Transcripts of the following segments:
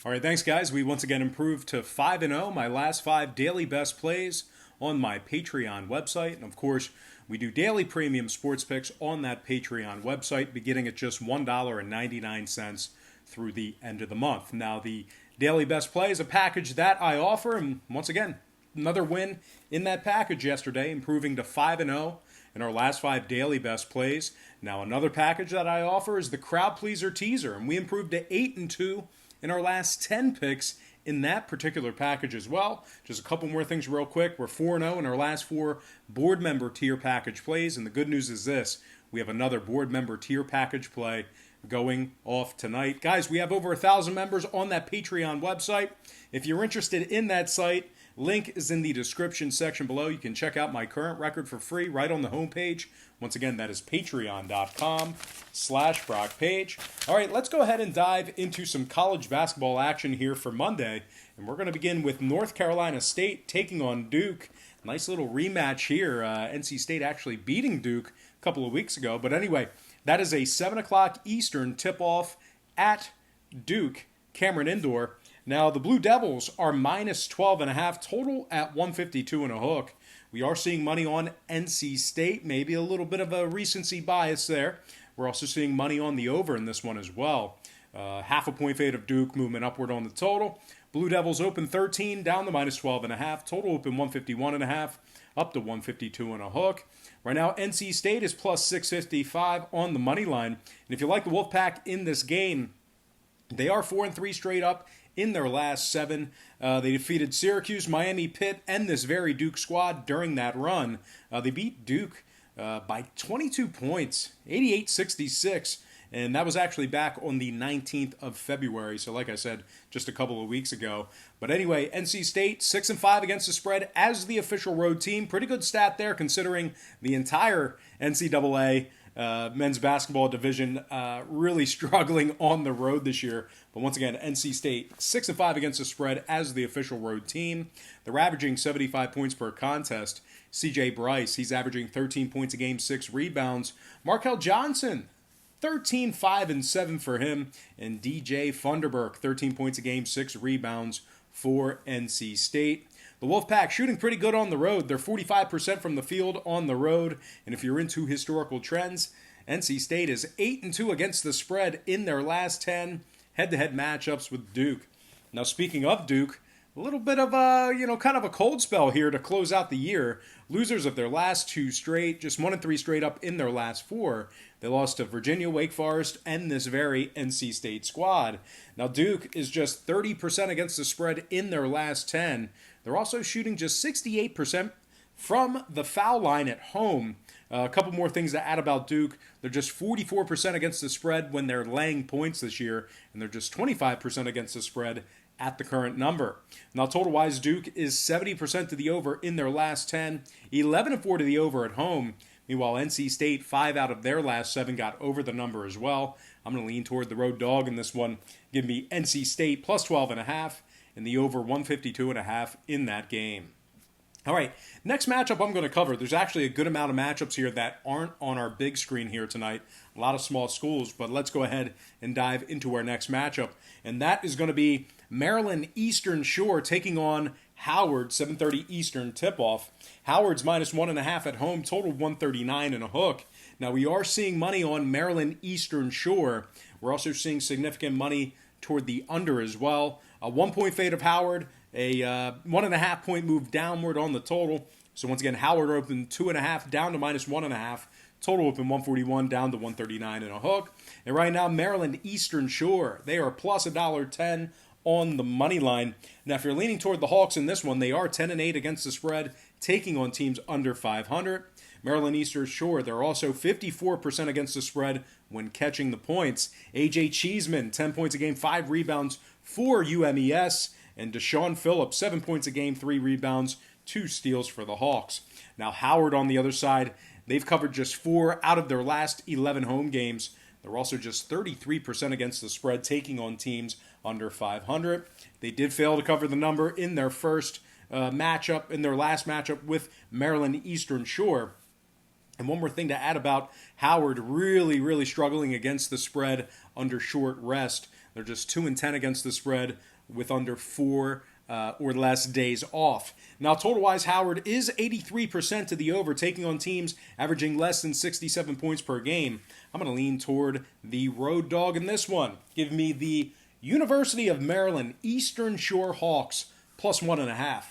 All right, thanks, guys. We once again improved to 5-0, my last 5 daily best plays on my Patreon website. And of course, we do daily premium sports picks on that Patreon website, beginning at just $1.99 through the end of the month. Now, the daily best play is a package that I offer, and once again, another win in that package yesterday, improving to 5-0 in our last 5 daily best plays. Now, another package that I offer is the Crowd Pleaser Teaser, and we improved to 8-2 in our last 10 picks in that particular package as well. Just a couple more things real quick. We're 4-0 in our last 4 board member tier package plays, and the good news is this: we have another board member tier package play going off tonight. Guys, we have over 1,000 members on that Patreon website. If you're interested in that site, link is in the description section below. You can check out my current record for free right on the homepage. Once again, that is patreon.com/BrockPage. All right, let's go ahead and dive into some college basketball action here for Monday. And we're going to begin with North Carolina State taking on Duke. Nice little rematch here. NC State actually beating Duke a couple of weeks ago. But anyway, that is a 7 o'clock Eastern tip-off at Duke, Cameron Indoor. Now, the Blue Devils are minus 12.5 total at 152 and a hook. We are seeing money on NC State, maybe a little bit of a recency bias there. We're also seeing money on the over in this one as well. Half a point fade of Duke, movement upward on the total. Blue Devils open 13, down to minus 12.5. Total open 151.5, up to 152 and a hook. Right now, NC State is plus 655 on the money line. And if you like the Wolfpack in this game, they are 4-3 straight up in their last 7. They defeated Syracuse, Miami, Pitt, and this very Duke squad during that run. They beat Duke by 22 points, 88-66, and that was actually back on the 19th of February, so like I said, just a couple of weeks ago. But anyway, NC State, 6-5 against the spread as the official road team. Pretty good stat there considering the entire NCAA men's basketball division really struggling on the road this year. But once again, NC State 6-5 against the spread as the official road team. They're averaging 75 points per contest. CJ Bryce, he's averaging 13 points a game, 6 rebounds. Markel Johnson, 13, 5, and 7 for him. And DJ Funderburk, 13 points a game, 6 rebounds for NC State. The Wolfpack shooting pretty good on the road. They're 45% from the field on the road. And if you're into historical trends, NC State is 8-2 against the spread in their last 10 head-to-head matchups with Duke. Now, speaking of Duke, a little bit of a, kind of a cold spell here to close out the year. Losers of their last 2 straight, just 1-3 straight up in their last 4. They lost to Virginia, Wake Forest, and this very NC State squad. Now, Duke is just 30% against the spread in their last 10. They're also shooting just 68% from the foul line at home. A couple more things to add about Duke. They're just 44% against the spread when they're laying points this year, and they're just 25% against the spread at the current number. Now, total-wise, Duke is 70% to the over in their last 10, 11-4 to the over at home. Meanwhile, NC State, 5 out of their last 7 got over the number as well. I'm going to lean toward the road dog in this one. Give me NC State plus 12.5 and the over 152.5 in that game. All right, next matchup I'm going to cover. There's actually a good amount of matchups here that aren't on our big screen here tonight. A lot of small schools, but let's go ahead and dive into our next matchup. And that is going to be Maryland Eastern Shore taking on Howard, 7:30 Eastern tip-off. Howard's minus 1.5 at home, total 139 and a hook. Now, we are seeing money on Maryland Eastern Shore. We're also seeing significant money toward the under as well. A 1-point fade of Howard, a 1.5 point move downward on the total. So once again, Howard opened 2.5 down to minus 1.5. Total open 141 down to 139 and a hook. And right now, Maryland Eastern Shore, they are plus $1.10 on the money line. Now, if you're leaning toward the Hawks in this one, they are 10-8 against the spread, taking on teams under 500. Maryland Eastern Shore, they're also 54% against the spread when catching the points. A.J. Cheeseman, 10 points a game, 5 rebounds for UMES. And Deshaun Phillips, 7 points a game, 3 rebounds, 2 steals for the Hawks. Now, Howard on the other side, they've covered just 4 out of their last 11 home games. They're also just 33% against the spread, taking on teams under 500. They did fail to cover the number in their first matchup, in their last matchup with Maryland Eastern Shore. And one more thing to add about Howard, really struggling against the spread under short rest. They're just 2-10 against the spread with under 4 or less days off. Now, total-wise, Howard is 83% to the over, taking on teams averaging less than 67 points per game. I'm going to lean toward the road dog in this one. Give me the University of Maryland Eastern Shore Hawks plus 1.5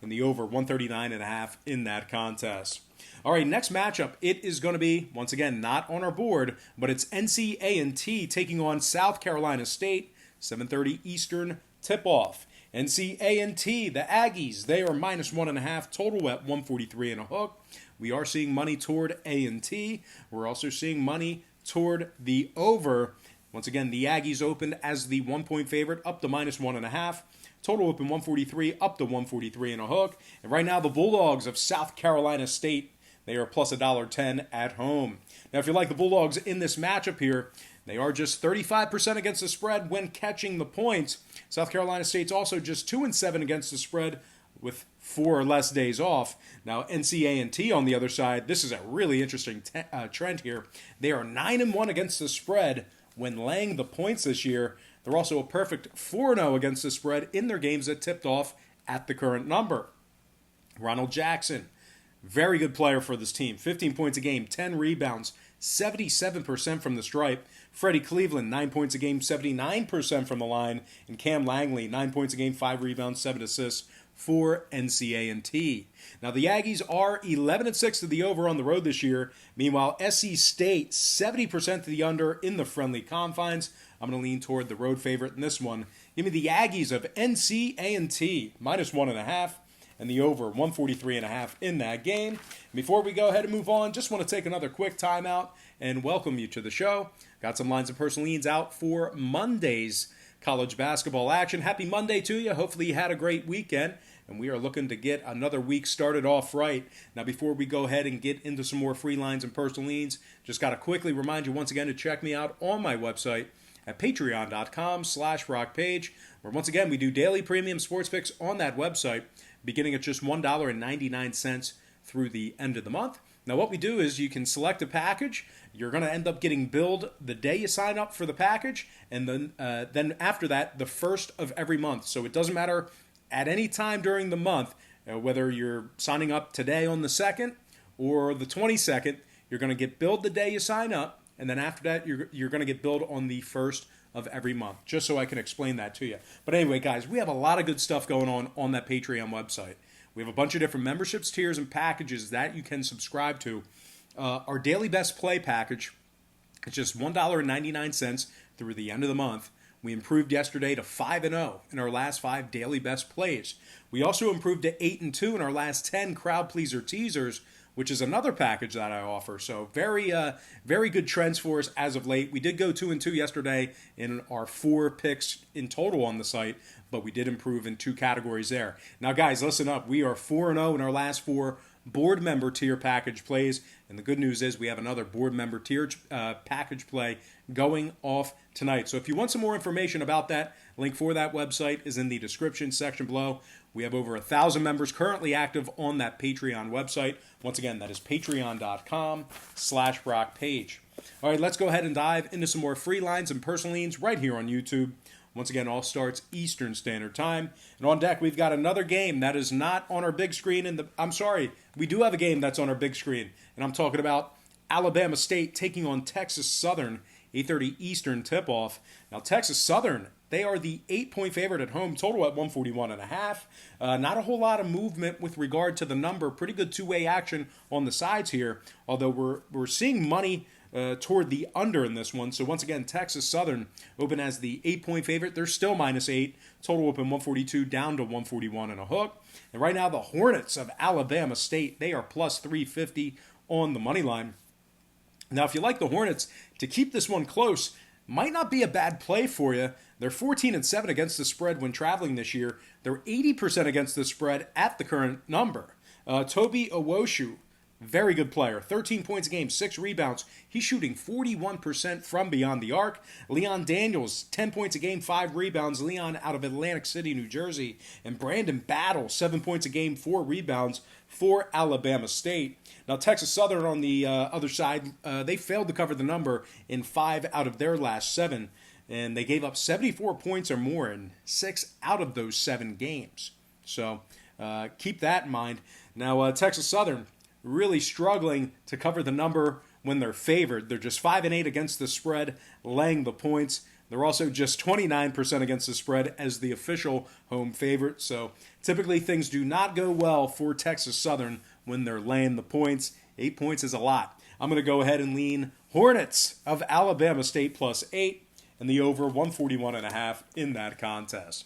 in the over 139.5 in that contest. All right, next matchup, it is going to be, once again, not on our board, but it's NCAA taking on South Carolina State, 7:30 Eastern tip-off. NCAA, the Aggies, they are minus 1.5, total at 143 and a hook. We are seeing money toward A&T. We're also seeing money toward the over. Once again, the Aggies opened as the 1-point favorite, up to minus 1.5. Total open 143, up to 143 and a hook. And right now, the Bulldogs of South Carolina State, they are plus $1.10 at home. Now, if you like the Bulldogs in this matchup here, they are just 35% against the spread when catching the points. South Carolina State's also just 2-7 against the spread with 4 or less days off. Now, NCAA on the other side, this is a really interesting trend here. They are 9-1 against the spread when laying the points this year. They're also a perfect 4-0 against the spread in their games that tipped off at the current number. Ronald Jackson, very good player for this team. 15 points a game, 10 rebounds, 77% from the stripe. Freddie Cleveland, 9 points a game, 79% from the line. And Cam Langley, 9 points a game, 5 rebounds, 7 assists for NCAA. Now, the Aggies are 11-6 to the over on the road this year. Meanwhile, SC State, 70% to the under in the friendly confines. I'm going to lean toward the road favorite in this one. Give me the Aggies of NCAA, minus 1.5. And the over 143.5 in that game. Before we go ahead and move on, just want to take another quick timeout and welcome you to the show. Got some lines of personal leans out for Monday's college basketball action. Happy Monday to you. Hopefully you had a great weekend, and we are looking to get another week started off right. Now, before we go ahead and get into some more free lines and personal leans, just got to quickly remind you once again to check me out on my website at patreon.com/rockpage, where once again we do daily premium sports picks on that website, beginning at just $1.99 through the end of the month. Now, what we do is you can select a package. You're going to end up getting billed the day you sign up for the package, and then after that, the first of every month. So it doesn't matter at any time during the month, whether you're signing up today on the 2nd or the 22nd, you're going to get billed the day you sign up, and then after that, you're going to get billed on the first of every month, just so I can explain that to you. But anyway, guys, we have a lot of good stuff going on that Patreon website. We have a bunch of different memberships, tiers, and packages that you can subscribe to. Our daily best play package, it's just $1.99 through the end of the month. We improved yesterday to 5-0 in our last 5 daily best plays. We also improved to 8-2 in our last 10 crowd pleaser teasers, which is another package that I offer. So very good trends for us as of late. We did go 2-2 yesterday in our 4 picks in total on the site, but we did improve in 2 categories there. Now, guys, listen up. We are 4-0 in our last 4 board member tier package plays, and the good news is we have another board member tier package play going off tonight. So if you want some more information about that, link for that website is in the description section below. We have over 1,000 members currently active on that Patreon website. Once again, that is patreon.com/BrockPage. All right, let's go ahead and dive into some more free lines and personal leans right here on YouTube. Once again, all starts Eastern Standard Time. And on deck, we've got another game that is not on our big screen. We do have a game that's on our big screen. And I'm talking about Alabama State taking on Texas Southern, 8:30 Eastern tip-off. Now, Texas Southern, they are the 8-point favorite at home, total at 141.5. Not a whole lot of movement with regard to the number. Pretty good two-way action on the sides here, although we're seeing money toward the under in this one. So once again, Texas Southern open as the 8-point favorite. They're still -8. Total open 142 down to 141 and a hook. And right now, the Hornets of Alabama State, they are plus 350 on the money line. Now, if you like the Hornets, to keep this one close might not be a bad play for you. They're 14-7 against the spread when traveling this year. They're 80% against the spread at the current number. Toby Owoshu, very good player. 13 points a game, 6 rebounds. He's shooting 41% from beyond the arc. Leon Daniels, 10 points a game, 5 rebounds. Leon out of Atlantic City, New Jersey. And Brandon Battle, 7 points a game, 4 rebounds for Alabama State. Now, Texas Southern on the other side, they failed to cover the number in 5 out of their last 7. and they gave up 74 points or more in 6 out of those 7 games. So keep that in mind. Now, Texas Southern really struggling to cover the number when they're favored. They're just 5-8 against the spread, laying the points. They're also just 29% against the spread as the official home favorite. So typically things do not go well for Texas Southern when they're laying the points. 8 points is a lot. I'm going to go ahead and lean Hornets of Alabama State +8 and the over 141.5 in that contest.